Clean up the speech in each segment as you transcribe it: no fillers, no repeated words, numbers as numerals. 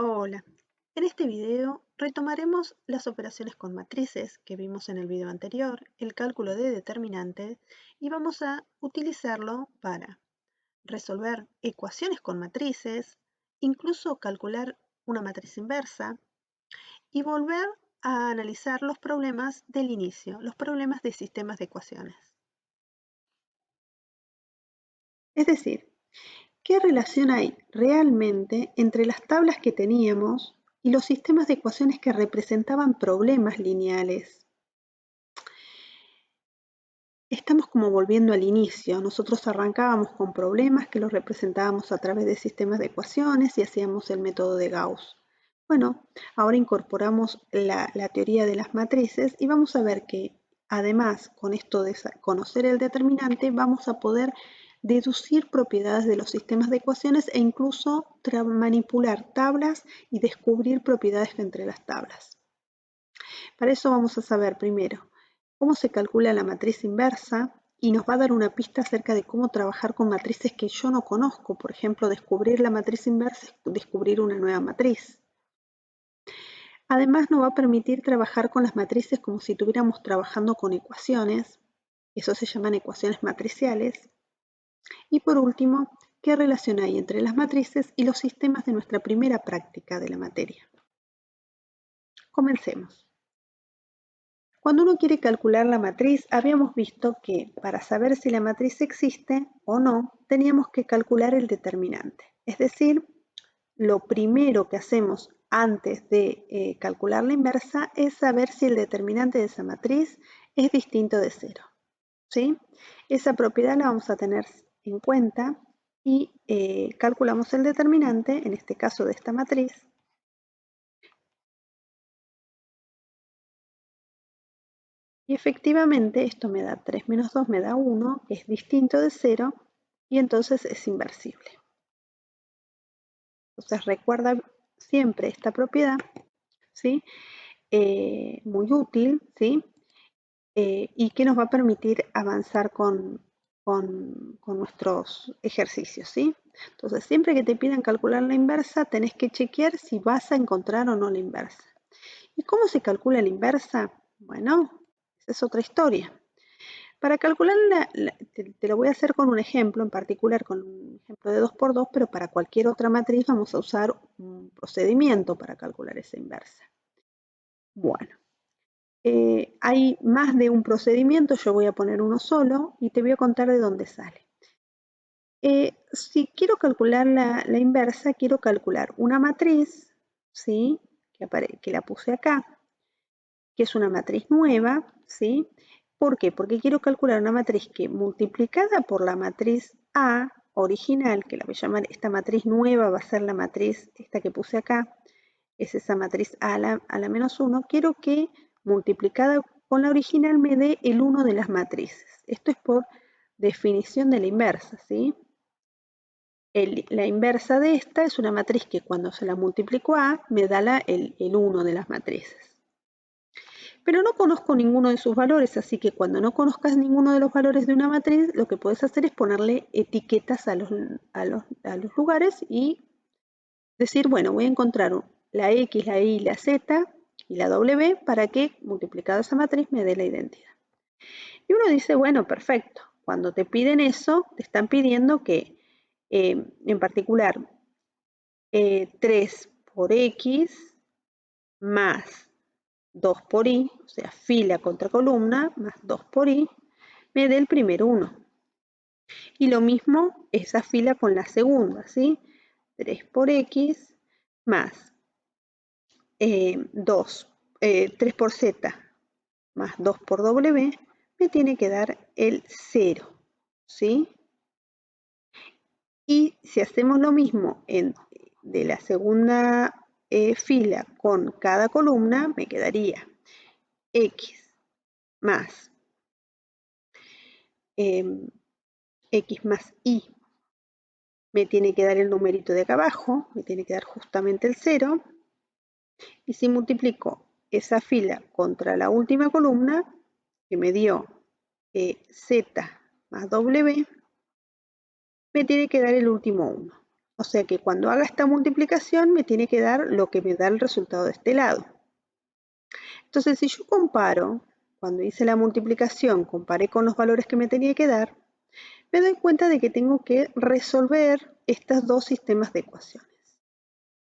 Hola, en este video retomaremos las operaciones con matrices que vimos en el video anterior, el cálculo de determinantes, y vamos a utilizarlo para resolver ecuaciones con matrices, incluso calcular una matriz inversa y volver a analizar los problemas del inicio, los problemas de sistemas de ecuaciones. Es decir, ¿qué relación hay realmente entre las tablas que teníamos y los sistemas de ecuaciones que representaban problemas lineales? Estamos como volviendo al inicio. Nosotros arrancábamos con problemas que los representábamos a través de sistemas de ecuaciones y hacíamos el método de Gauss. Bueno, ahora incorporamos la teoría de las matrices y vamos a ver que además con esto de conocer el determinante vamos a poder deducir propiedades de los sistemas de ecuaciones e incluso manipular tablas y descubrir propiedades entre las tablas. Para eso vamos a saber primero cómo se calcula la matriz inversa y nos va a dar una pista acerca de cómo trabajar con matrices que yo no conozco. Por ejemplo, descubrir la matriz inversa es descubrir una nueva matriz. Además, nos va a permitir trabajar con las matrices como si estuviéramos trabajando con ecuaciones. Eso se llaman ecuaciones matriciales. Y por último, ¿qué relación hay entre las matrices y los sistemas de nuestra primera práctica de la materia? Comencemos. Cuando uno quiere calcular la matriz, habíamos visto que para saber si la matriz existe o no, teníamos que calcular el determinante. Es decir, lo primero que hacemos antes de calcular la inversa es saber si el determinante de esa matriz es distinto de cero. ¿Sí? Esa propiedad la vamos a tener en cuenta y calculamos el determinante, en este caso de esta matriz, y efectivamente esto me da 3 menos 2 me da 1, es distinto de 0 y entonces es inversible. Entonces recuerda siempre esta propiedad, ¿sí? Muy útil, ¿sí? Y que nos va a permitir avanzar con nuestros ejercicios, ¿sí? Entonces siempre que te pidan calcular la inversa tenés que chequear si vas a encontrar o no la inversa. ¿Y cómo se calcula la inversa? Bueno, esa es otra historia. Para calcular, te lo voy a hacer con un ejemplo, en particular con un ejemplo de 2 por 2, pero para cualquier otra matriz vamos a usar un procedimiento para calcular esa inversa. Bueno, hay más de un procedimiento, yo voy a poner uno solo y te voy a contar de dónde sale. Si quiero calcular la inversa, quiero calcular una matriz, ¿sí? Que la puse acá, que es una matriz nueva, ¿sí? ¿Por qué? Porque quiero calcular una matriz que multiplicada por la matriz A original, que la voy a llamar, esta matriz nueva va a ser la matriz, esta que puse acá, es esa matriz A a la menos 1, quiero que multiplicada con la original me dé el 1 de las matrices. Esto es por definición de la inversa, ¿sí? La inversa de esta es una matriz que cuando se la multiplico a, me da el 1 de las matrices. Pero no conozco ninguno de sus valores, así que cuando no conozcas ninguno de los valores de una matriz, lo que puedes hacer es ponerle etiquetas a los lugares y decir, bueno, voy a encontrar la X, la Y, la Z y la W para que multiplicado esa matriz me dé la identidad. Y uno dice, bueno, perfecto. Cuando te piden eso, te están pidiendo que, en particular, 3 por X más 2 por Y, o sea, fila contra columna, más 2 por Y, me dé el primer 1. Y lo mismo esa fila con la segunda, ¿sí? 3 por X más 3 por Z más 2 por W, me tiene que dar el 0, ¿sí? Y si hacemos lo mismo de la segunda fila con cada columna, me quedaría X más X más Y me tiene que dar el numerito de acá abajo, me tiene que dar justamente el 0. Y si multiplico esa fila contra la última columna, que me dio Z más W, me tiene que dar el último 1. O sea que cuando haga esta multiplicación me tiene que dar lo que me da el resultado de este lado. Entonces, si yo comparo, cuando hice la multiplicación, comparé con los valores que me tenía que dar, me doy cuenta de que tengo que resolver estos dos sistemas de ecuaciones.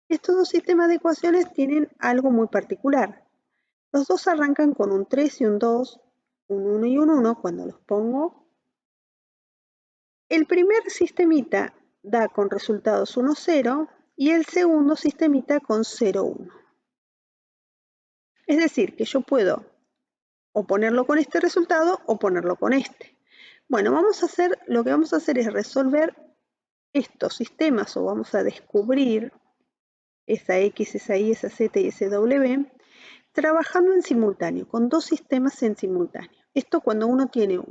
Estos dos sistemas de ecuaciones tienen algo muy particular. Los dos arrancan con un 3 y un 2, un 1 y un 1 cuando los pongo. El primer sistemita da con resultados 1, 0 y el segundo sistemita con 0, 1. Es decir, que yo puedo o ponerlo con este resultado o ponerlo con este. Bueno, lo que vamos a hacer es resolver estos sistemas o vamos a descubrir esa X, esa Y, esa Z y ese W trabajando en simultáneo, con dos sistemas en simultáneo. Esto cuando uno tiene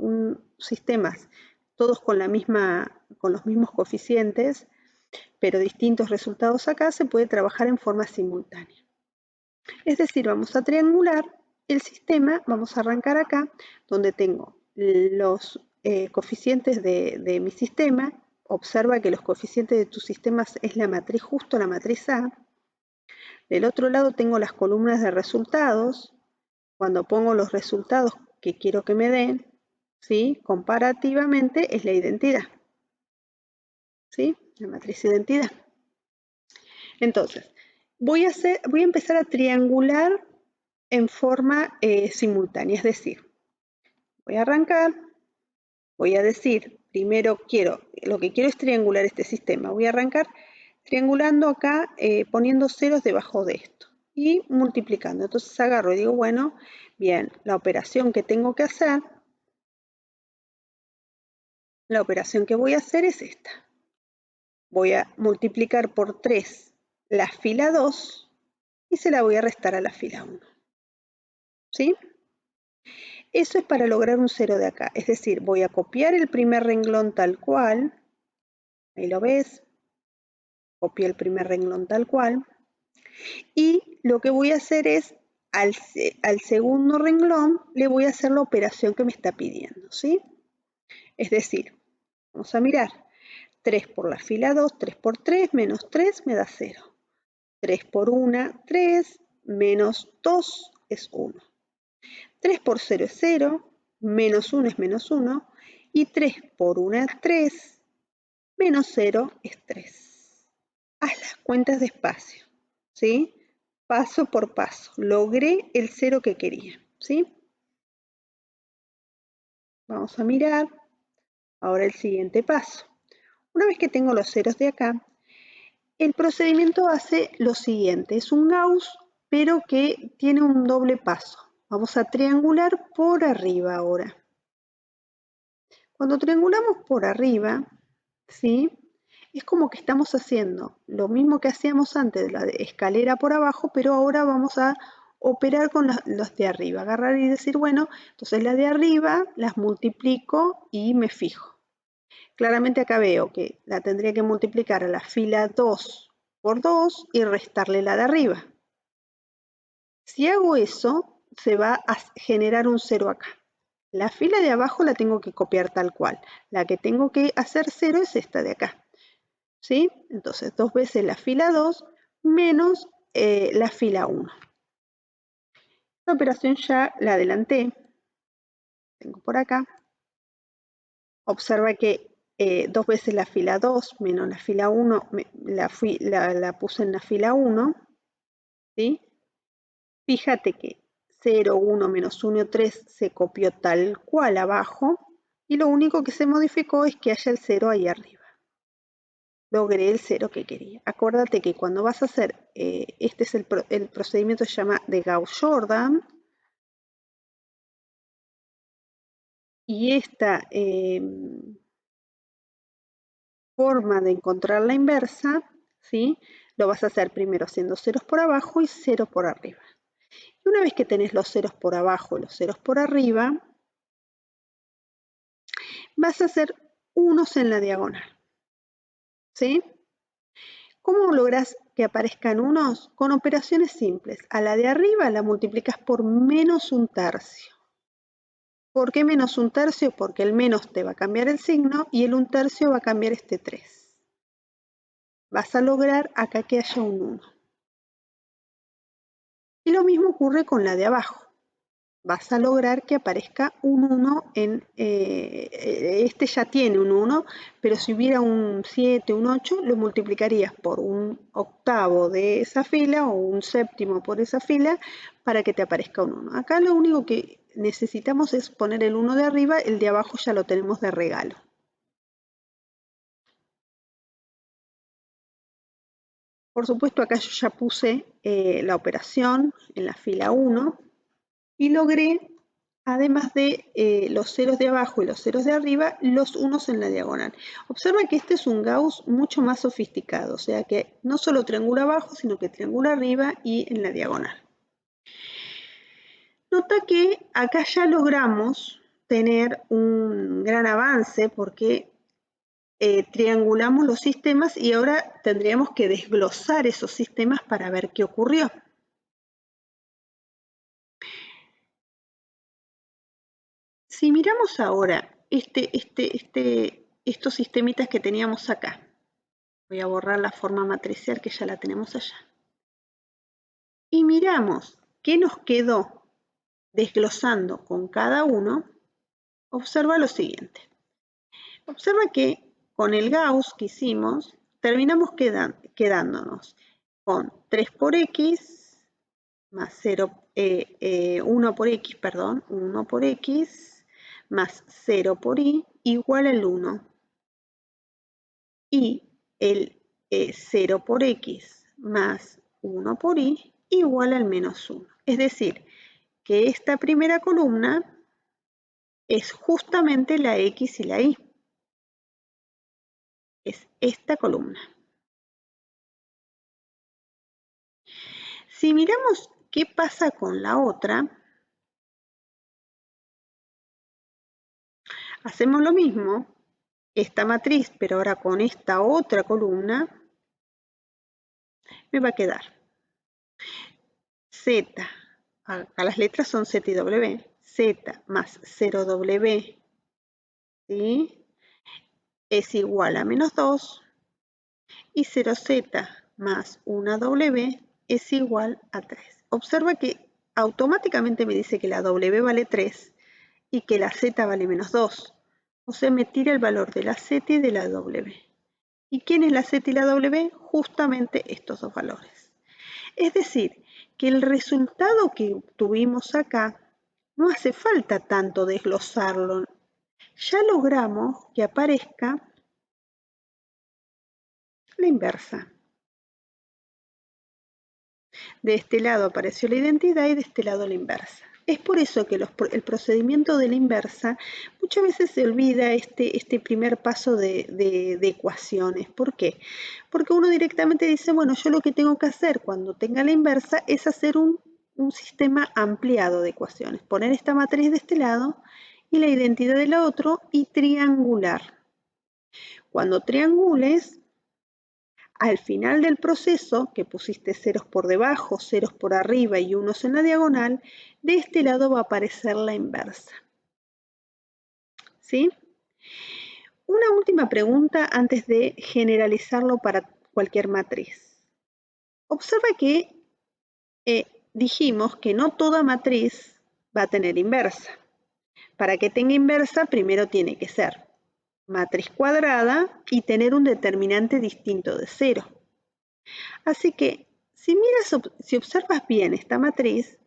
sistemas todos con los mismos coeficientes, pero distintos resultados acá, se puede trabajar en forma simultánea. Es decir, vamos a triangular el sistema, vamos a arrancar acá, donde tengo los coeficientes de mi sistema. Observa que los coeficientes de tus sistemas es la matriz, justo la matriz A. Del otro lado tengo las columnas de resultados. Cuando pongo los resultados que quiero que me den, ¿sí? Comparativamente es la identidad. ¿Sí? La matriz identidad. Entonces, voy a empezar a triangular en forma simultánea, es decir, voy a arrancar, voy a decir, primero lo que quiero es triangular este sistema, voy a arrancar triangulando acá, poniendo ceros debajo de esto y multiplicando. Entonces agarro y digo, bueno, bien, la operación que tengo que hacer, la operación que voy a hacer es esta. Voy a multiplicar por 3 la fila 2 y se la voy a restar a la fila 1. ¿Sí? Eso es para lograr un 0 de acá. Es decir, voy a copiar el primer renglón tal cual. Ahí lo ves. Copié el primer renglón tal cual. Y lo que voy a hacer es, al segundo renglón, le voy a hacer la operación que me está pidiendo. ¿Sí? Es decir, vamos a mirar. 3 por la fila 2, 3 por 3, menos 3 me da 0. 3 por 1, 3, menos 2 es 1. 3 por 0 es 0, menos 1 es menos 1, y 3 por 1 es 3, menos 0 es 3. Haz las cuentas despacio, ¿sí? Paso por paso. Logré el 0 que quería, ¿sí? Vamos a mirar ahora el siguiente paso. Una vez que tengo los ceros de acá, el procedimiento hace lo siguiente. Es un Gauss, pero que tiene un doble paso. Vamos a triangular por arriba ahora. Cuando triangulamos por arriba, ¿sí? Es como que estamos haciendo lo mismo que hacíamos antes de la escalera por abajo, pero ahora vamos a operar con los de arriba. Agarrar y decir, bueno, entonces las de arriba las multiplico y me fijo. Claramente acá veo que la tendría que multiplicar a la fila 2 por 2 y restarle la de arriba. Si hago eso, se va a generar un 0 acá. La fila de abajo la tengo que copiar tal cual. La que tengo que hacer 0 es esta de acá. ¿Sí? Entonces, 2 veces la fila 2 menos la fila 1. Esta operación ya la adelanté. Tengo por acá. Observa que 2 veces la fila 2 menos la fila 1, la puse en la fila 1. ¿Sí? Fíjate que 0, 1, menos 1, 3 se copió tal cual abajo y lo único que se modificó es que haya el 0 ahí arriba. Logré el 0 que quería. Acuérdate que cuando vas a hacer, este es el procedimiento se llama de Gauss-Jordan y esta forma de encontrar la inversa, ¿sí? Lo vas a hacer primero haciendo ceros por abajo y 0 por arriba. Y una vez que tenés los ceros por abajo y los ceros por arriba, vas a hacer unos en la diagonal. ¿Sí? ¿Cómo logras que aparezcan unos? Con operaciones simples. A la de arriba la multiplicas por menos un tercio. ¿Por qué menos un tercio? Porque el menos te va a cambiar el signo y el un tercio va a cambiar este 3. vas a lograr acá que haya un 1. Y lo mismo ocurre con la de abajo. Vas a lograr que aparezca un 1 en... este ya tiene un 1, pero si hubiera un 7, un 8, lo multiplicarías por un octavo de esa fila o un séptimo por esa fila para que te aparezca un 1. Acá lo único que necesitamos es poner el 1 de arriba, el de abajo ya lo tenemos de regalo. Por supuesto, acá yo ya puse la operación en la fila 1 y logré, además de los ceros de abajo y los ceros de arriba, los unos en la diagonal. Observa que este es un Gauss mucho más sofisticado, o sea que no solo triangula abajo, sino que triangula arriba y en la diagonal. Nota que acá ya logramos tener un gran avance porque triangulamos los sistemas y ahora tendríamos que desglosar esos sistemas para ver qué ocurrió. Si miramos ahora estos sistemitas que teníamos acá, voy a borrar la forma matricial que ya la tenemos allá, y miramos qué nos quedó desglosando con cada uno, observa lo siguiente. Observa que con el Gauss que hicimos, terminamos quedándonos con 3 por x más 1 por x, perdón, 1 por x más 0 por y igual al 1. Y el 0 por x más 1 por y igual al menos 1. Es decir, que esta primera columna es justamente la x y la y. Es esta columna. Si miramos qué pasa con la otra, hacemos lo mismo, esta matriz, pero ahora con esta otra columna, me va a quedar z, acá las letras son z y w, z más 0w, ¿sí? Es igual a menos 2, y 0z más 1w es igual a 3. Observa que automáticamente me dice que la w vale 3 y que la z vale menos 2. O sea, me tira el valor de la z y de la w. ¿Y quién es la z y la w? Justamente estos dos valores. Es decir, que el resultado que obtuvimos acá no hace falta tanto desglosarlo. Ya logramos que aparezca la inversa. De este lado apareció la identidad y de este lado la inversa. Es por eso que el procedimiento de la inversa muchas veces se olvida este primer paso de ecuaciones. ¿Por qué? Porque uno directamente dice, bueno, yo lo que tengo que hacer cuando tenga la inversa es hacer un sistema ampliado de ecuaciones. Poner esta matriz de este lado y la identidad del otro y triangular. Cuando triangules, al final del proceso, que pusiste ceros por debajo, ceros por arriba y unos en la diagonal, de este lado va a aparecer la inversa. ¿Sí? Una última pregunta antes de generalizarlo para cualquier matriz. Observa que dijimos que no toda matriz va a tener inversa. Para que tenga inversa, primero tiene que ser matriz cuadrada y tener un determinante distinto de 0. Así que si observas bien esta matriz,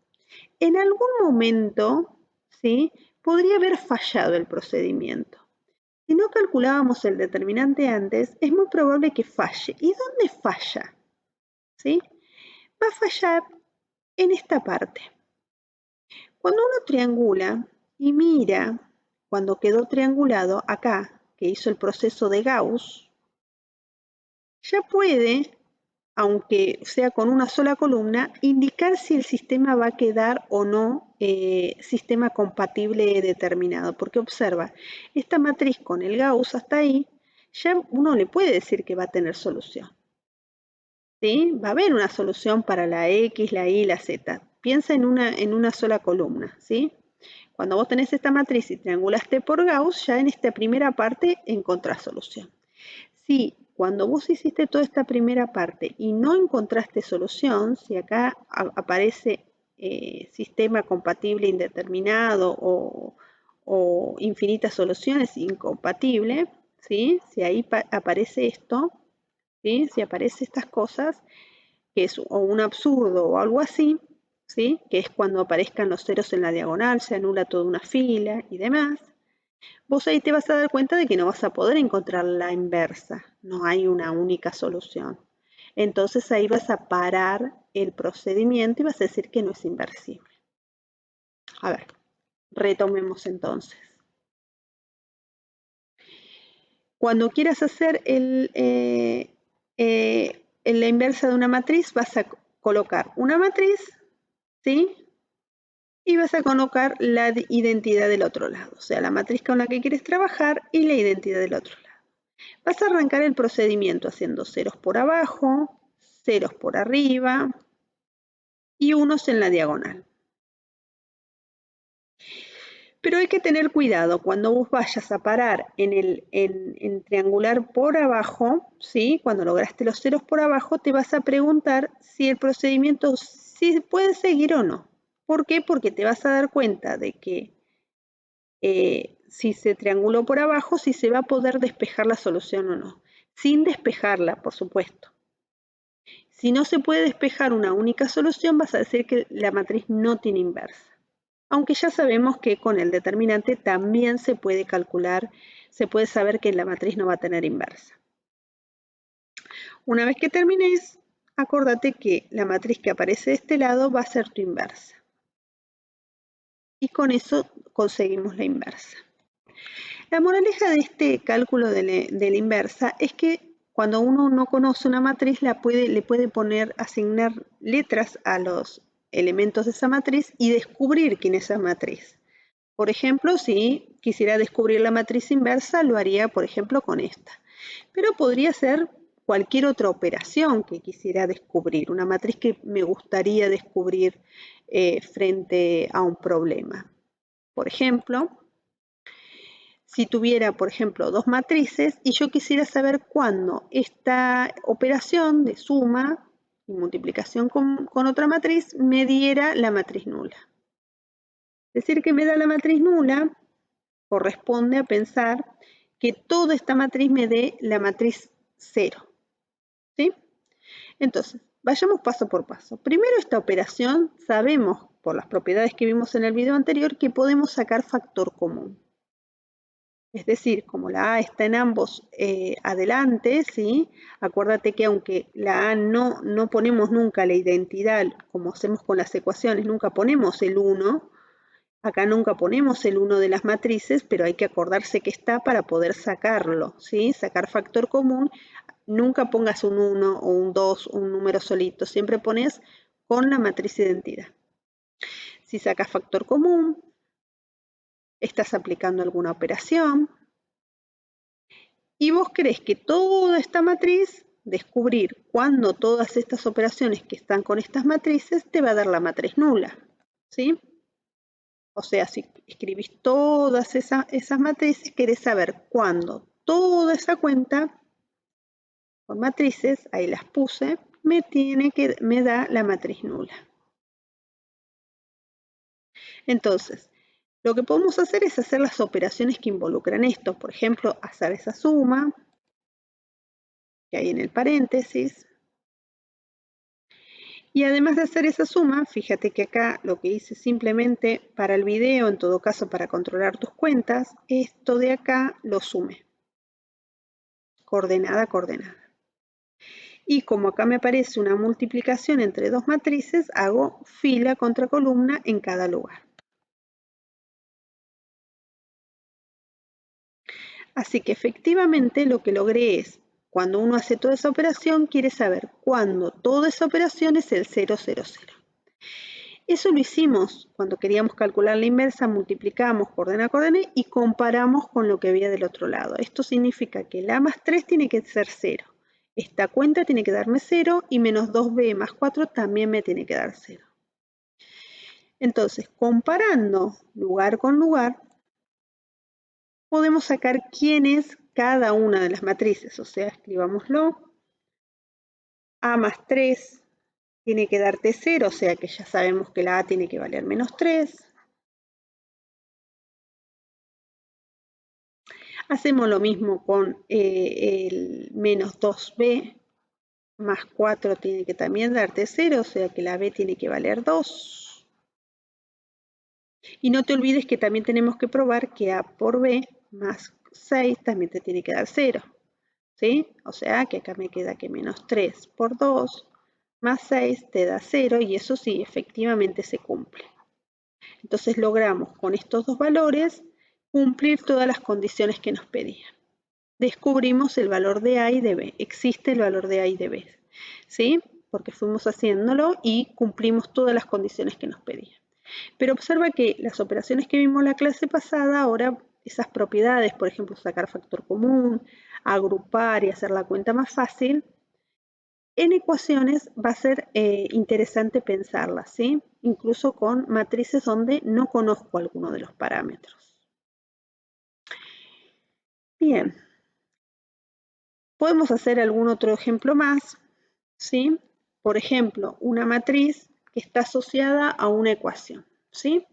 en algún momento, ¿sí?, podría haber fallado el procedimiento. Si no calculábamos el determinante antes, es muy probable que falle. ¿Y dónde falla? ¿Sí? Va a fallar en esta parte. Cuando uno triangula y mira, cuando quedó triangulado acá, que hizo el proceso de Gauss, ya puede, aunque sea con una sola columna, indicar si el sistema va a quedar o no sistema compatible determinado. Porque observa, esta matriz con el Gauss hasta ahí, ya uno le puede decir que va a tener solución. ¿Sí? Va a haber una solución para la X, la Y y la Z. Piensa en una sola columna. ¿Sí? Cuando vos tenés esta matriz y triangulaste por Gauss, ya en esta primera parte encontrás solución. Si cuando vos hiciste toda esta primera parte y no encontraste solución, si acá aparece sistema compatible indeterminado o infinitas soluciones incompatible, ¿sí? Si ahí aparece esto, ¿sí? Si aparece estas cosas, que es o un absurdo o algo así, ¿sí? Que es cuando aparezcan los ceros en la diagonal, se anula toda una fila y demás, vos ahí te vas a dar cuenta de que no vas a poder encontrar la inversa, no hay una única solución. Entonces ahí vas a parar el procedimiento y vas a decir que no es inversible. A ver, retomemos entonces. Cuando quieras hacer la inversa de una matriz, vas a colocar una matriz, ¿sí? Y vas a colocar la identidad del otro lado, o sea, la matriz con la que quieres trabajar y la identidad del otro lado. Vas a arrancar el procedimiento haciendo ceros por abajo, ceros por arriba y unos en la diagonal. Pero hay que tener cuidado cuando vos vayas a parar en triangular por abajo, ¿sí? Cuando lograste los ceros por abajo, te vas a preguntar si el procedimiento sí puede seguir o no. ¿Por qué? Porque te vas a dar cuenta de que si se trianguló por abajo, si se va a poder despejar la solución o no. Sin despejarla, por supuesto. Si no se puede despejar una única solución, vas a decir que la matriz no tiene inversa. Aunque ya sabemos que con el determinante también se puede calcular, se puede saber que la matriz no va a tener inversa. Una vez que termines, acordate que la matriz que aparece de este lado va a ser tu inversa. Y con eso conseguimos la inversa. La moraleja de este cálculo de la inversa es que cuando uno no conoce una matriz, le puede asignar letras a los elementos de esa matriz y descubrir quién es esa matriz. Por ejemplo, si quisiera descubrir la matriz inversa, lo haría, por ejemplo, con esta. Pero podría ser cualquier otra operación que quisiera descubrir, una matriz que me gustaría descubrir frente a un problema. Por ejemplo, si tuviera, por ejemplo, dos matrices y yo quisiera saber cuándo esta operación de suma y multiplicación con otra matriz me diera la matriz nula. Decir que me da la matriz nula corresponde a pensar que toda esta matriz me dé la matriz 0. ¿Sí? Entonces, vayamos paso por paso. Primero, esta operación sabemos, por las propiedades que vimos en el video anterior, que podemos sacar factor común. Es decir, como la A está en ambos adelante, ¿sí? Acuérdate que aunque la A no ponemos nunca la identidad, como hacemos con las ecuaciones, nunca ponemos el 1, acá nunca ponemos el 1 de las matrices, pero hay que acordarse que está para poder sacarlo, ¿sí? Sacar factor común, nunca pongas un 1 o un 2, un número solito, siempre pones con la matriz identidad. Si sacas factor común, estás aplicando alguna operación y vos querés que toda esta matriz, descubrir cuándo todas estas operaciones que están con estas matrices, te va a dar la matriz nula, ¿sí? O sea, si escribís todas esas matrices, querés saber cuándo toda esa cuenta con matrices, ahí las puse, me da la matriz nula. Entonces, lo que podemos hacer es hacer las operaciones que involucran esto. Por ejemplo, hacer esa suma que hay en el paréntesis. Y además de hacer esa suma, fíjate que acá lo que hice simplemente para el video, en todo caso para controlar tus cuentas, esto de acá lo sumé. Coordenada, coordenada. Y como acá me aparece una multiplicación entre dos matrices, hago fila contra columna en cada lugar. Así que efectivamente lo que logré es, cuando uno hace toda esa operación, quiere saber cuándo toda esa operación es el 0, 0, 0. Eso lo hicimos cuando queríamos calcular la inversa, multiplicamos coordenada, coordenada y comparamos con lo que había del otro lado. Esto significa que la más 3 tiene que ser 0. Esta cuenta tiene que darme 0 y menos 2b más 4 también me tiene que dar 0. Entonces, comparando lugar con lugar, podemos sacar quién es cada una de las matrices, o sea, escribámoslo. A más 3 tiene que darte 0, o sea que ya sabemos que la A tiene que valer menos 3. Hacemos lo mismo con el menos 2b, más 4 tiene que también darte 0, o sea que la b tiene que valer 2. Y no te olvides que también tenemos que probar que a por b más 6 también te tiene que dar 0. ¿Sí? O sea que acá me queda que menos 3 por 2 más 6 te da 0 y eso sí, efectivamente se cumple. Entonces logramos con estos dos valores cumplir todas las condiciones que nos pedían. Descubrimos el valor de A y de B. Existe el valor de A y de B. ¿Sí? Porque fuimos haciéndolo y cumplimos todas las condiciones que nos pedían. Pero observa que las operaciones que vimos la clase pasada, ahora esas propiedades, por ejemplo, sacar factor común, agrupar y hacer la cuenta más fácil, en ecuaciones va a ser interesante pensarlas, ¿sí? Incluso con matrices donde no conozco alguno de los parámetros. Bien, podemos hacer algún otro ejemplo más, ¿sí? Por ejemplo, una matriz que está asociada a una ecuación, ¿sí?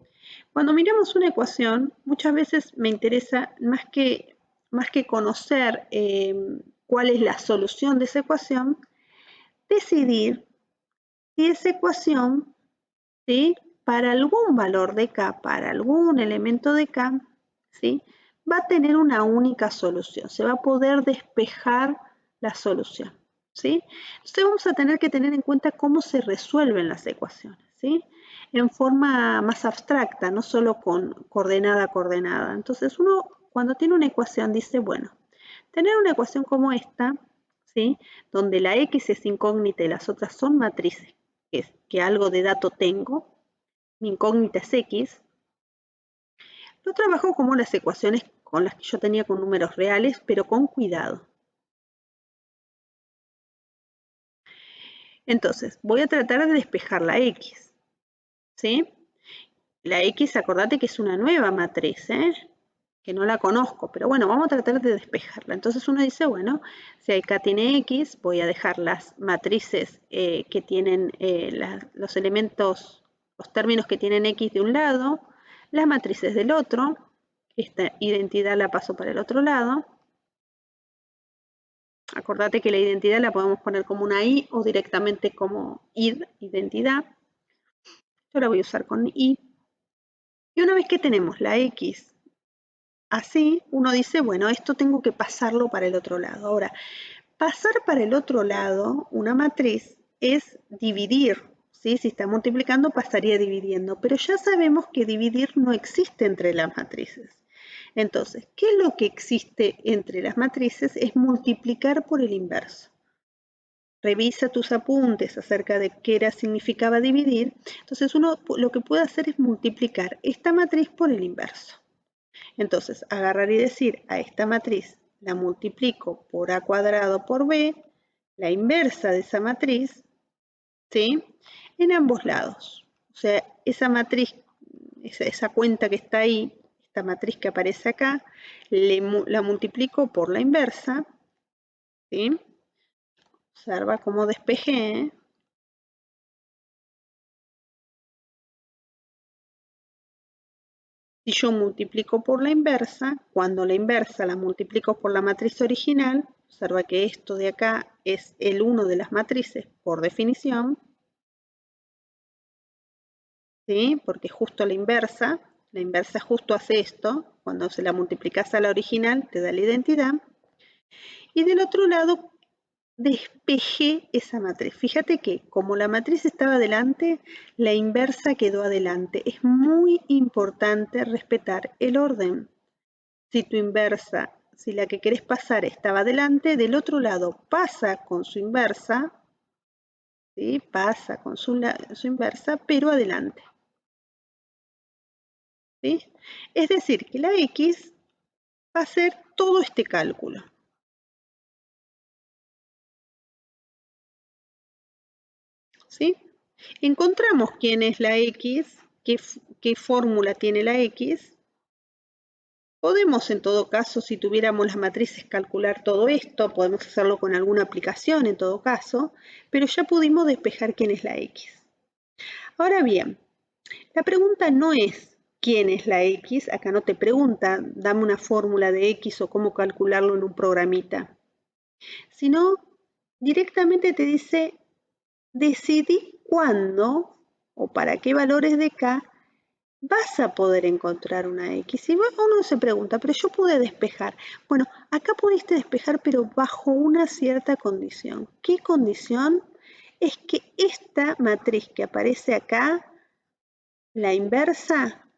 Cuando miramos una ecuación, muchas veces me interesa más que conocer cuál es la solución de esa ecuación, decidir si esa ecuación, ¿sí? Para algún valor de K, para algún elemento de K, ¿sí? Va a tener una única solución, se va a poder despejar la solución, ¿sí? Entonces vamos a tener que tener en cuenta cómo se resuelven las ecuaciones, ¿sí? En forma más abstracta, no solo con coordenada a coordenada. Entonces uno cuando tiene una ecuación dice, bueno, tener una ecuación como esta, ¿sí? Donde la X es incógnita y las otras son matrices, que algo de dato tengo, mi incógnita es X, lo trabajo como las ecuaciones con las que yo tenía con números reales, pero con cuidado. Entonces, voy a tratar de despejar la X, ¿sí? La X, acordate que es una nueva matriz, que no la conozco, pero bueno, vamos a tratar de despejarla. Entonces uno dice, bueno, si acá tiene X, voy a dejar las matrices que tienen los elementos, los términos que tienen X de un lado, las matrices del otro, esta identidad la paso para el otro lado. Acordate que la identidad la podemos poner como una I o directamente como id, identidad. Yo la voy a usar con I. Y una vez que tenemos la X así, uno dice, bueno, esto tengo que pasarlo para el otro lado. Ahora, pasar para el otro lado una matriz es dividir, ¿sí? Si está multiplicando, pasaría dividiendo, pero ya sabemos que dividir no existe entre las matrices. Entonces, ¿qué es lo que existe entre las matrices? Es multiplicar por el inverso. Revisa tus apuntes acerca de qué significaba dividir. Entonces, uno lo que puede hacer es multiplicar esta matriz por el inverso. Entonces, agarrar y decir a esta matriz la multiplico por a cuadrado por b, la inversa de esa matriz, ¿sí? En ambos lados. O sea, esa matriz, esa cuenta que está ahí, esta matriz que aparece acá, la multiplico por la inversa, ¿sí? Observa cómo despejé, Si yo multiplico por la inversa, cuando la inversa la multiplico por la matriz original, observa que esto de acá es el 1 de las matrices por definición, ¿sí? Porque justo la inversa justo hace esto, cuando se la multiplicas a la original te da la identidad. Y del otro lado despejé esa matriz. Fíjate que como la matriz estaba adelante, la inversa quedó adelante. Es muy importante respetar el orden. Si tu inversa, si la que querés pasar estaba adelante, del otro lado pasa con su inversa, ¿sí? Pasa con su inversa, pero adelante. ¿Sí? Es decir, que la X va a hacer todo este cálculo. ¿Sí? Encontramos quién es la X, qué fórmula tiene la X, Podemos, en todo caso, si tuviéramos las matrices, calcular todo esto, podemos hacerlo con alguna aplicación en todo caso, pero ya pudimos despejar quién es la X. Ahora bien, la pregunta no es quién es la X, acá no te pregunta, dame una fórmula de X o cómo calcularlo en un programita, sino directamente te dice, decidí cuándo o para qué valores de K vas a poder encontrar una X. Y uno se pregunta, pero yo pude despejar. Bueno, acá pudiste despejar, pero bajo una cierta condición. ¿Qué condición? Es que esta matriz que aparece acá, la inversa,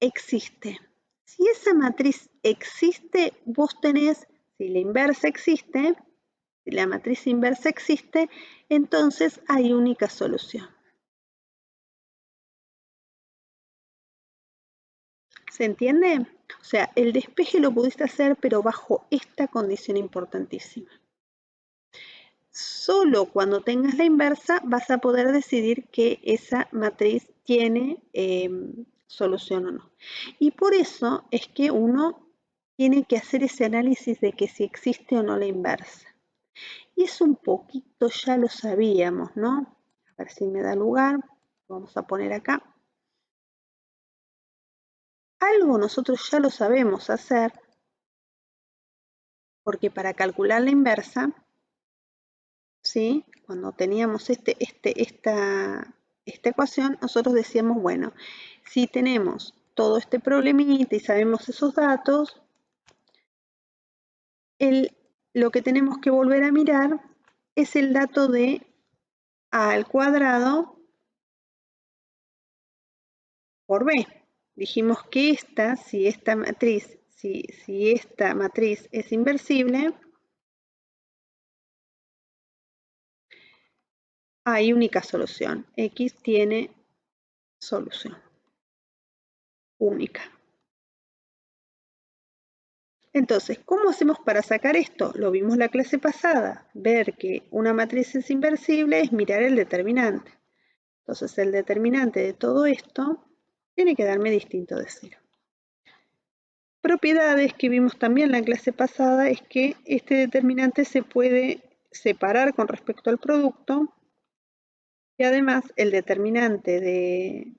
existe. Si esa matriz existe, vos tenés, si la inversa existe, si la matriz inversa existe, entonces hay única solución. ¿Se entiende? O sea, el despeje lo pudiste hacer, pero bajo esta condición importantísima. Solo cuando tengas la inversa vas a poder decidir que esa matriz tiene solución o no. Y por eso es que uno tiene que hacer ese análisis de que si existe o no la inversa. Y eso un poquito ya lo sabíamos, ¿no? A ver si me da lugar. Vamos a poner acá. Algo nosotros ya lo sabemos hacer, porque para calcular la inversa, ¿sí? Cuando teníamos esta ecuación, nosotros decíamos, bueno, si tenemos todo este problemita y sabemos esos datos, lo que tenemos que volver a mirar es el dato de a al cuadrado por b. Dijimos que si esta matriz es inversible, hay única solución. X tiene solución única. Entonces, ¿cómo hacemos para sacar esto? Lo vimos la clase pasada. Ver que una matriz es inversible es mirar el determinante. Entonces, el determinante de todo esto tiene que darme distinto de 0. Propiedades que vimos también en la clase pasada es que este determinante se puede separar con respecto al producto y además el determinante de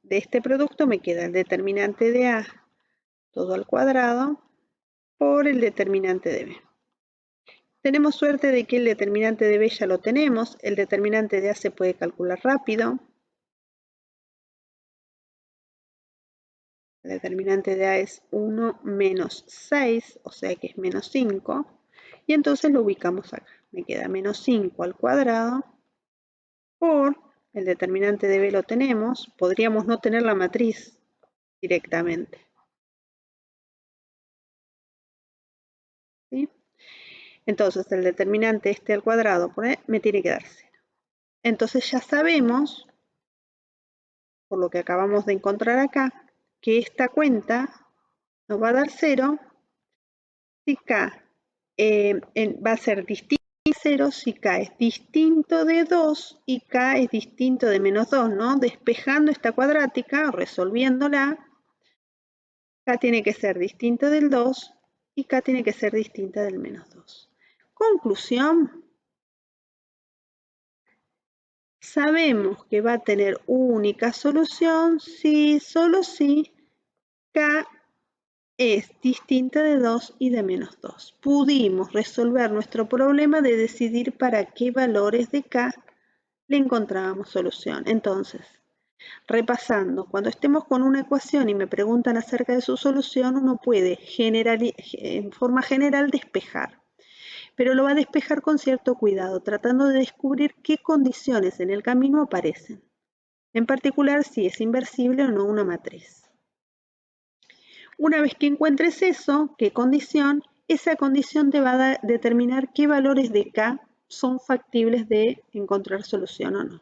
este producto me queda el determinante de A todo al cuadrado por el determinante de B. Tenemos suerte de que el determinante de B ya lo tenemos, el determinante de A se puede calcular rápido. El determinante de A es 1 menos 6, o sea que es menos 5, y entonces lo ubicamos acá. Me queda menos 5 al cuadrado por el determinante de B lo tenemos, podríamos no tener la matriz directamente. ¿Sí? Entonces el determinante este al cuadrado por E me tiene que dar 0. Entonces ya sabemos, por lo que acabamos de encontrar acá, que esta cuenta nos va a dar 0 si K va a ser distinto de 0 si K es distinto de 2 y K es distinto de menos 2, ¿no? Despejando esta cuadrática, resolviéndola, K tiene que ser distinto del 2 y K tiene que ser distinta del menos 2. Conclusión. Sabemos que va a tener única solución si, solo si, K es distinta de 2 y de menos 2. Pudimos resolver nuestro problema de decidir para qué valores de K le encontrábamos solución. Entonces, repasando, cuando estemos con una ecuación y me preguntan acerca de su solución, uno puede en forma general despejar, pero lo va a despejar con cierto cuidado, tratando de descubrir qué condiciones en el camino aparecen. En particular, si es inversible o no una matriz. Una vez que encuentres eso, qué condición, esa condición te va a determinar qué valores de K son factibles de encontrar solución o no.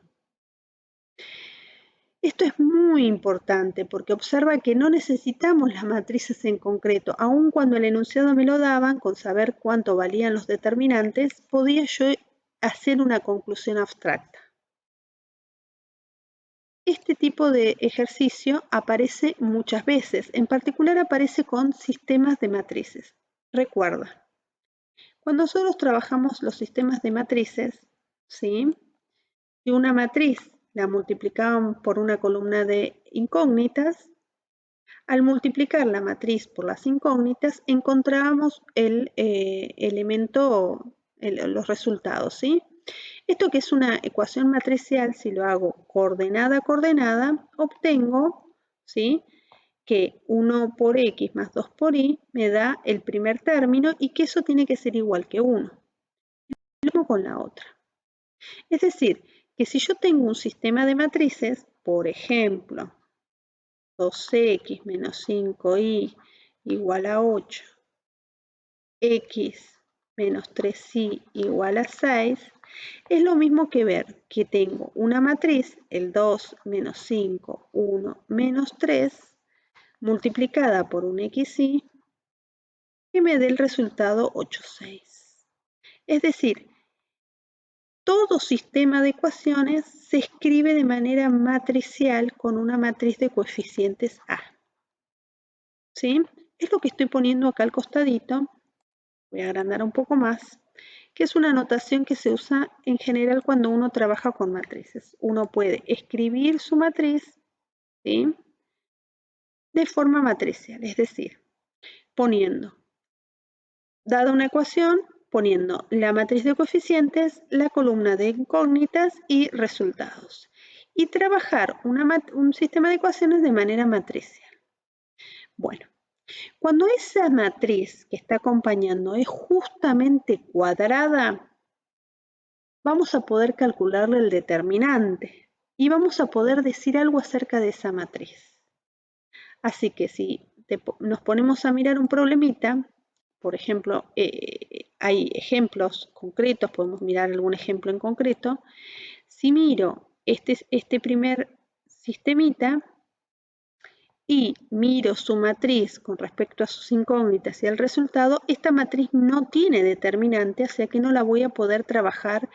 Esto es muy importante porque observa que no necesitamos las matrices en concreto. Aun cuando el enunciado me lo daban, con saber cuánto valían los determinantes, podía yo hacer una conclusión abstracta. Este tipo de ejercicio aparece muchas veces, en particular aparece con sistemas de matrices. Recuerda, cuando nosotros trabajamos los sistemas de matrices, ¿sí? Si una matriz la multiplicaban por una columna de incógnitas, al multiplicar la matriz por las incógnitas encontrábamos el elemento, los resultados, ¿sí? Esto que es una ecuación matricial, si lo hago coordenada a coordenada, obtengo, ¿sí?, que 1 por x más 2 por y me da el primer término y que eso tiene que ser igual que 1. Lo mismo con la otra. Es decir, que si yo tengo un sistema de matrices, por ejemplo, 2x menos 5y igual a 8, x menos 3y igual a 6, es lo mismo que ver que tengo una matriz, el 2 menos 5, 1 menos 3, multiplicada por un xy, que me dé el resultado 8, 6. Es decir, todo sistema de ecuaciones se escribe de manera matricial con una matriz de coeficientes A. ¿Sí? Es lo que estoy poniendo acá al costadito. Voy a agrandar un poco más, que es una notación que se usa en general cuando uno trabaja con matrices. Uno puede escribir su matriz, ¿sí?, de forma matricial, es decir, poniendo, dada una ecuación, poniendo la matriz de coeficientes, la columna de incógnitas y resultados. Y trabajar un sistema de ecuaciones de manera matricial. Bueno, cuando esa matriz que está acompañando es justamente cuadrada, vamos a poder calcularle el determinante y vamos a poder decir algo acerca de esa matriz. Así que si nos ponemos a mirar un problemita, por ejemplo, hay ejemplos concretos, podemos mirar algún ejemplo en concreto. Si miro este primer sistemita y miro su matriz con respecto a sus incógnitas y al resultado, esta matriz no tiene determinante, o sea que no la voy a poder trabajar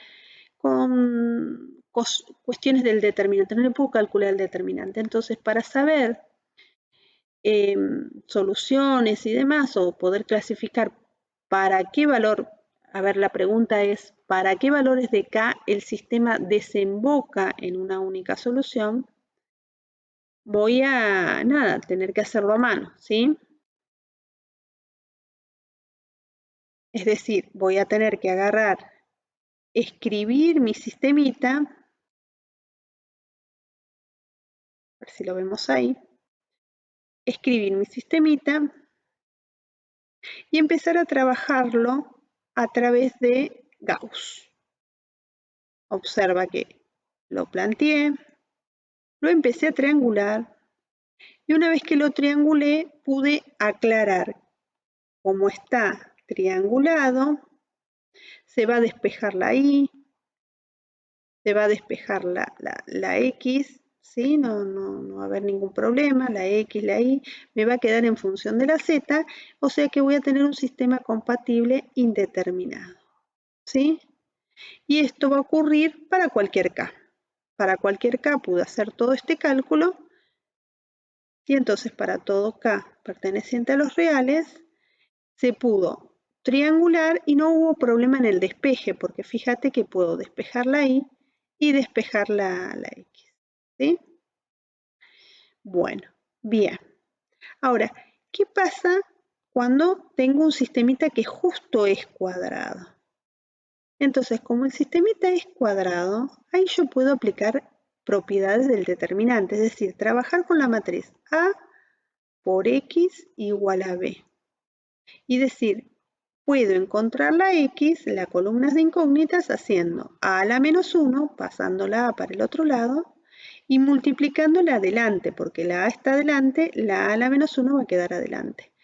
con cuestiones del determinante, no le puedo calcular el determinante. Entonces, para saber soluciones y demás, o poder clasificar para qué valor, a ver, la pregunta es, ¿para qué valores de K el sistema desemboca en una única solución? Voy a, nada, tener que hacerlo a mano, ¿sí? Es decir, voy a tener que agarrar, escribir mi sistemita, a ver si lo vemos ahí, escribir mi sistemita y empezar a trabajarlo a través de Gauss. Observa que lo planteé, lo empecé a triangular y una vez que lo triangulé pude aclarar cómo está triangulado, se va a despejar la y, se va a despejar la x, ¿sí? No va a haber ningún problema, la x, la y, me va a quedar en función de la z, o sea que voy a tener un sistema compatible indeterminado, ¿sí? Y esto va a ocurrir para cualquier k. Para cualquier k pude hacer todo este cálculo y entonces para todo k perteneciente a los reales se pudo triangular y no hubo problema en el despeje, porque fíjate que puedo despejar la y despejar la x, ¿sí? Bueno, bien. Ahora, ¿qué pasa cuando tengo un sistemita que justo es cuadrado? Entonces, como el sistemita es cuadrado, ahí yo puedo aplicar propiedades del determinante, es decir, trabajar con la matriz A por X igual a B. Y decir, puedo encontrar la X, las columnas de incógnitas, haciendo A a la menos 1, pasando la A para el otro lado, y multiplicándola adelante, porque la A está adelante, la A a la menos 1 va a quedar adelante.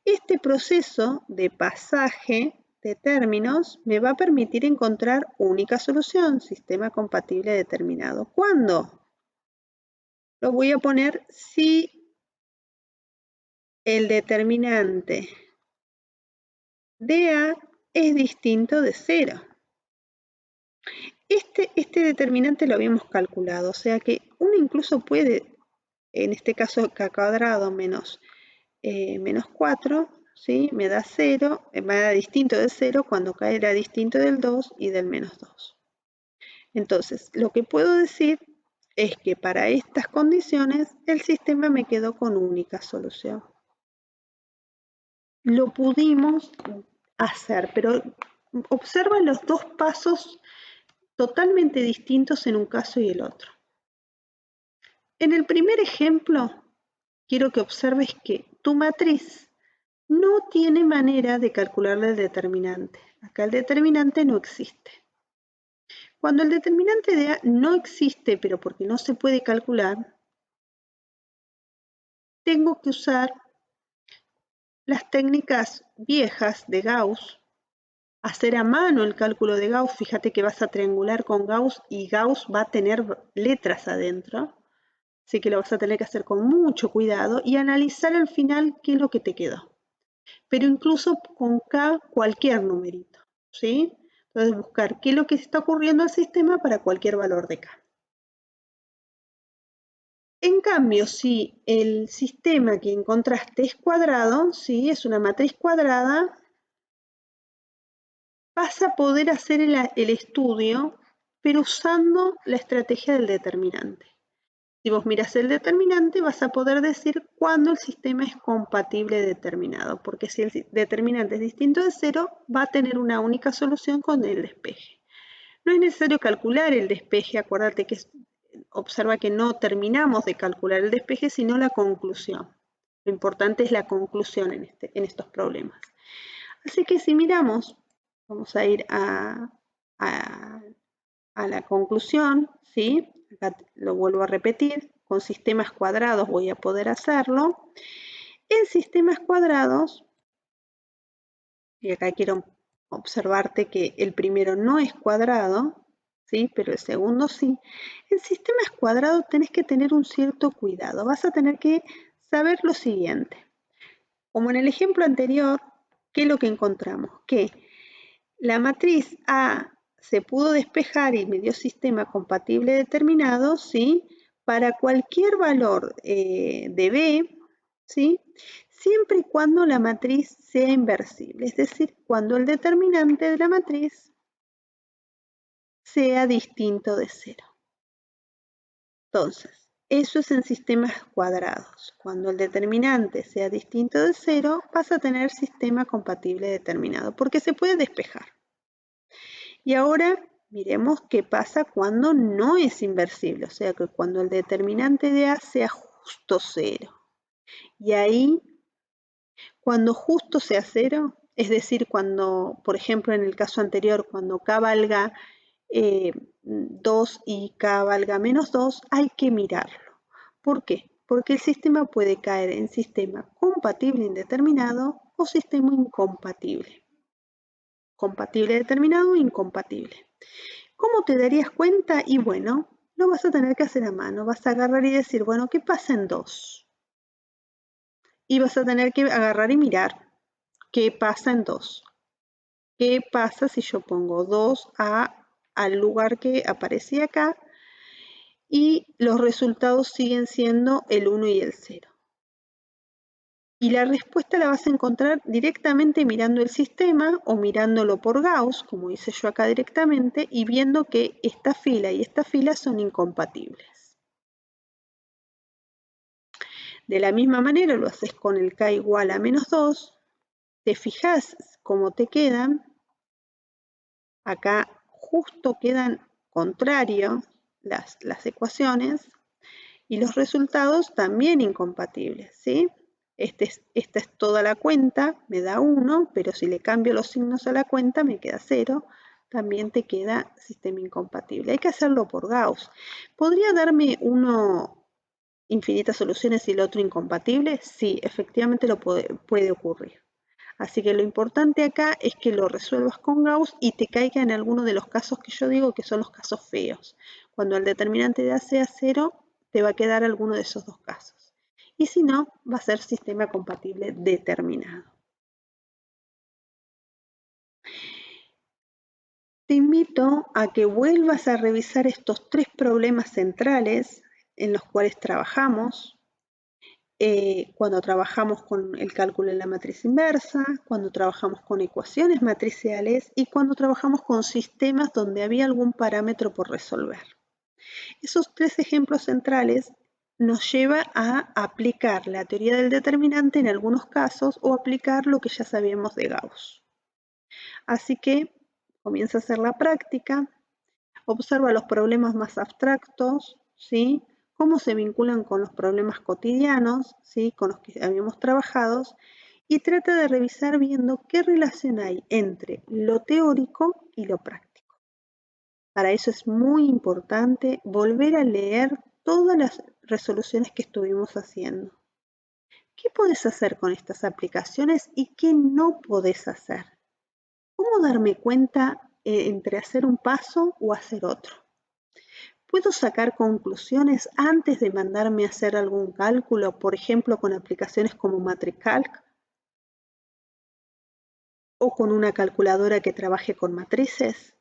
Este proceso de pasaje de términos me va a permitir encontrar única solución, sistema compatible determinado. ¿Cuándo? Lo voy a poner si el determinante de A es distinto de 0. Este determinante lo habíamos calculado, o sea que uno incluso puede, en este caso k cuadrado menos 4, ¿sí? Me da 0, me da distinto de 0 cuando k era distinto del 2 y del menos 2. Entonces, lo que puedo decir es que para estas condiciones el sistema me quedó con única solución. Lo pudimos hacer, pero observa los dos pasos totalmente distintos en un caso y el otro. En el primer ejemplo, quiero que observes que tu matriz no tiene manera de calcularle el determinante. Acá el determinante no existe. Cuando el determinante de A no existe, pero porque no se puede calcular, tengo que usar las técnicas viejas de Gauss, hacer a mano el cálculo de Gauss. Fíjate que vas a triangular con Gauss y Gauss va a tener letras adentro, así que lo vas a tener que hacer con mucho cuidado y analizar al final qué es lo que te quedó. Pero incluso con K cualquier numerito, ¿sí? Entonces buscar qué es lo que está ocurriendo al sistema para cualquier valor de K. En cambio, si el sistema que encontraste es cuadrado, ¿sí? Es una matriz cuadrada, vas a poder hacer el estudio, pero usando la estrategia del determinante. Si vos miras el determinante, vas a poder decir cuándo el sistema es compatible determinado, porque si el determinante es distinto de 0, va a tener una única solución con el despeje. No es necesario calcular el despeje, acuérdate que observa que no terminamos de calcular el despeje, sino la conclusión. Lo importante es la conclusión en estos problemas. Así que si miramos, vamos a ir a la conclusión, ¿sí? Acá lo vuelvo a repetir, con sistemas cuadrados voy a poder hacerlo. En sistemas cuadrados, y acá quiero observarte que el primero no es cuadrado, ¿sí? Pero el segundo sí. En sistemas cuadrados tenés que tener un cierto cuidado. Vas a tener que saber lo siguiente. Como en el ejemplo anterior, ¿qué es lo que encontramos? Que la matriz A se pudo despejar y me dio sistema compatible determinado, ¿sí? Para cualquier valor de B, ¿sí? Siempre y cuando la matriz sea inversible, es decir, cuando el determinante de la matriz sea distinto de 0. Entonces, eso es en sistemas cuadrados. Cuando el determinante sea distinto de 0, vas a tener sistema compatible determinado, porque se puede despejar. Y ahora miremos qué pasa cuando no es inversible, o sea que cuando el determinante de A sea justo 0. Y ahí, cuando justo sea 0, es decir, cuando, por ejemplo, en el caso anterior, cuando K valga 2 y K valga menos 2, hay que mirarlo. ¿Por qué? Porque el sistema puede caer en sistema compatible indeterminado o sistema incompatible. Compatible determinado o incompatible. ¿Cómo te darías cuenta? Y bueno, lo vas a tener que hacer a mano. Vas a agarrar y decir, bueno, ¿qué pasa en 2? Y vas a tener que agarrar y mirar qué pasa en 2. ¿Qué pasa si yo pongo 2 al lugar que aparecía acá y los resultados siguen siendo el 1 y el 0? Y la respuesta la vas a encontrar directamente mirando el sistema o mirándolo por Gauss, como hice yo acá directamente, y viendo que esta fila y esta fila son incompatibles. De la misma manera lo haces con el K igual a menos 2, te fijas cómo te quedan, acá justo quedan contrarios las ecuaciones y los resultados también incompatibles, ¿sí? Esta es toda la cuenta, me da 1, pero si le cambio los signos a la cuenta me queda 0, también te queda sistema incompatible. Hay que hacerlo por Gauss. ¿Podría darme uno infinitas soluciones y el otro incompatible? Sí, efectivamente puede ocurrir. Así que lo importante acá es que lo resuelvas con Gauss y te caiga en alguno de los casos que yo digo que son los casos feos. Cuando el determinante de A sea 0, te va a quedar alguno de esos dos casos. Y si no, va a ser sistema compatible determinado. Te invito a que vuelvas a revisar estos 3 problemas centrales en los cuales trabajamos, cuando trabajamos con el cálculo de la matriz inversa, cuando trabajamos con ecuaciones matriciales y cuando trabajamos con sistemas donde había algún parámetro por resolver. Esos 3 ejemplos centrales nos lleva a aplicar la teoría del determinante en algunos casos o aplicar lo que ya sabíamos de Gauss. Así que comienza a hacer la práctica, observa los problemas más abstractos, ¿sí? Cómo se vinculan con los problemas cotidianos, ¿sí? Con los que habíamos trabajado, y trata de revisar viendo qué relación hay entre lo teórico y lo práctico. Para eso es muy importante volver a leer todas las resoluciones que estuvimos haciendo. ¿Qué podés hacer con estas aplicaciones y qué no podés hacer? ¿Cómo darme cuenta entre hacer un paso o hacer otro? ¿Puedo sacar conclusiones antes de mandarme a hacer algún cálculo, por ejemplo, con aplicaciones como MatriCalc o con una calculadora que trabaje con matrices?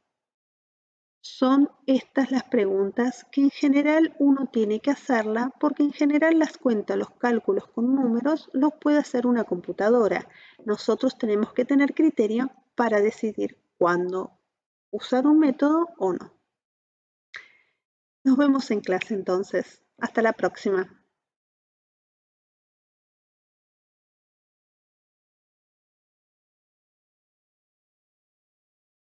Son estas las preguntas que en general uno tiene que hacerla porque en general las cuentas, los cálculos con números los puede hacer una computadora. Nosotros tenemos que tener criterio para decidir cuándo usar un método o no. Nos vemos en clase entonces. Hasta la próxima.